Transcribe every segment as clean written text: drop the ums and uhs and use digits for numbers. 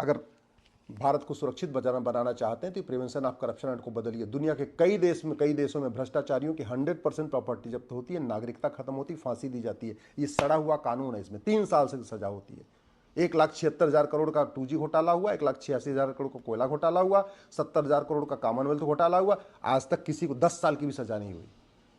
अगर भारत को सुरक्षित बनाना चाहते हैं तो प्रिवेंशन ऑफ करप्शन एक्ट को बदलिए। दुनिया के कई देशों में भ्रष्टाचारियों की 100% प्रॉपर्टी जब्त होती है, नागरिकता खत्म होती है, फांसी दी जाती है। ये सड़ा हुआ कानून है, इसमें 3 साल से सजा होती है। 1,76,000 करोड़ का 2G घोटाला हुआ, 1,86,000 करोड़ का कोयला घोटाला हुआ, 70,000 करोड़ का कॉमनवेल्थ घोटाला हुआ। आज तक किसी को 10 साल की भी सजा नहीं हुई,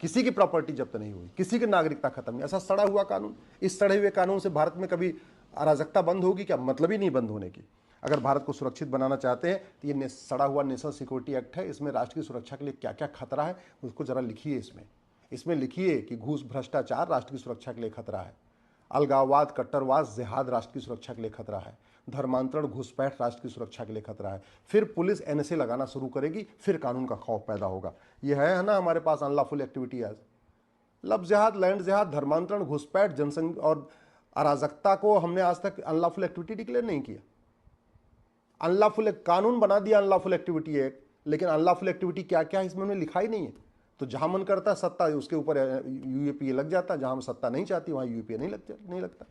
किसी की प्रॉपर्टी जब्त नहीं हुई, किसी की नागरिकता खत्म नहीं। ऐसा सड़ा हुआ कानून, इस सड़े हुए कानून से भारत में कभी अराजकता बंद होगी क्या? मतलब ही नहीं बंद होने की। अगर भारत को सुरक्षित बनाना चाहते हैं तो ये सड़ा हुआ नेशनल सिक्योरिटी एक्ट है, इसमें राष्ट्र की सुरक्षा के लिए क्या क्या खतरा है उसको जरा लिखिए। इसमें लिखिए कि घूस भ्रष्टाचार राष्ट्र की सुरक्षा के लिए खतरा है, अलगाववाद कट्टरवाद जिहाद राष्ट्र की सुरक्षा के लिए खतरा है, धर्मांतरण घुसपैठ राष्ट्र की सुरक्षा के लिए खतरा है। फिर पुलिस NSA लगाना शुरू करेगी, फिर कानून का खौफ पैदा होगा। यह है ना हमारे पास अनलॉफुल एक्टिविटी एज लब जिहाद, लैंड जिहाद, धर्मांतरण घुसपैठ जनसंघ और अराजकता को हमने आज तक अनलॉफुल एक्टिविटी डिक्लेयर नहीं किया। अनलॉफुल कानून बना दिया अनलॉफुल एक्टिविटी एक्ट, लेकिन अनलॉफुल एक्टिविटी क्या क्या है इसमें उन्होंने लिखा ही नहीं है। तो जहां मन करता है सत्ता उसके ऊपर UAPA लग जाता है, जहां हम सत्ता नहीं चाहती वहां UAPA नहीं लगता।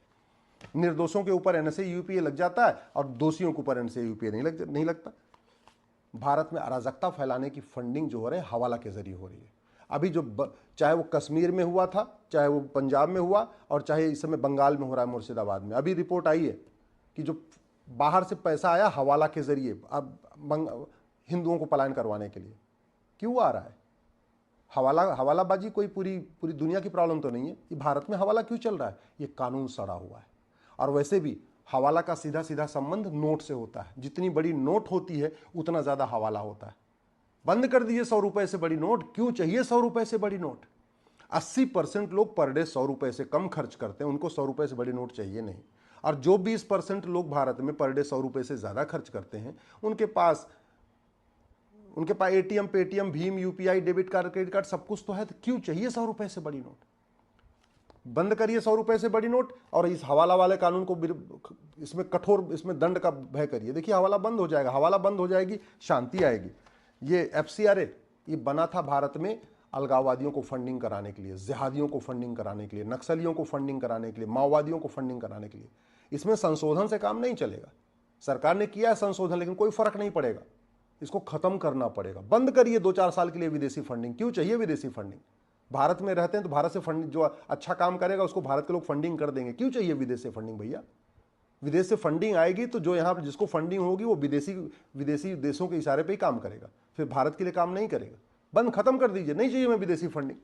निर्दोषों के ऊपर NSA UAPA लग जाता है और दोषियों के ऊपर NSA UAPA नहीं लगता। भारत में अराजकता फैलाने की फंडिंग जो हो रही है हवाला के जरिए हो रही है। अभी जो चाहे वो कश्मीर में हुआ था, चाहे वो पंजाब में हुआ, और चाहे इस समय बंगाल में हो रहा है, मुर्शिदाबाद में अभी रिपोर्ट आई है कि जो बाहर से पैसा आया हवाला के जरिए अब हिंदुओं को पलायन करवाने के लिए। क्यों आ रहा है हवालाबाजी? कोई पूरी दुनिया की प्रॉब्लम तो नहीं है, ये भारत में हवाला क्यों चल रहा है? ये कानून सड़ा हुआ है। और वैसे भी हवाला का सीधा सीधा संबंध नोट से होता है। जितनी बड़ी नोट होती है उतना ज्यादा हवाला होता है। बंद कर दीजिए 100 रुपए से बड़ी नोट। क्यों चाहिए 100 रुपए से बड़ी नोट? 80% लोग पर डे 100 रुपए से कम खर्च करते हैं, उनको 100 रुपए से बड़ी नोट चाहिए नहीं। और जो 20% लोग भारत में पर डे 100 रुपए से ज्यादा खर्च करते हैं उनके पास ATM, Paytm, Bhim, UPI, debit card, credit card सब कुछ तो है, तो क्यों चाहिए 100 रुपए से बड़ी नोट? बंद करिए 100 रुपए से बड़ी नोट और इस हवाला वाले कानून को इसमें कठोर, इसमें दंड का भय करिए। देखिए हवाला बंद हो जाएगा, हवाला बंद हो जाएगी, शांति आएगी। ये FCRA ये बना था भारत में अलगाववादियों को फंडिंग कराने के लिए, जिहादियों को फंडिंग कराने के लिए, नक्सलियों को फंडिंग कराने के लिए, माओवादियों को फंडिंग कराने के लिए। इसमें संशोधन से काम नहीं चलेगा। सरकार ने किया है संशोधन, लेकिन कोई फर्क नहीं पड़ेगा। इसको खत्म करना पड़ेगा। बंद करिए 2-4 साल के लिए विदेशी फंडिंग। क्यों चाहिए विदेशी फंडिंग? भारत में रहते हैं तो भारत से फंडिंग, जो अच्छा काम करेगा उसको भारत के लोग फंडिंग कर देंगे। क्यों चाहिए विदेश से फंडिंग भैया? विदेश से फंडिंग आएगी तो जो यहाँ पर जिसको फंडिंग होगी वो विदेशी देशों के इशारे पे ही काम करेगा, फिर भारत के लिए काम नहीं करेगा। बंद खत्म कर दीजिए, नहीं चाहिए हमें विदेशी फंडिंग।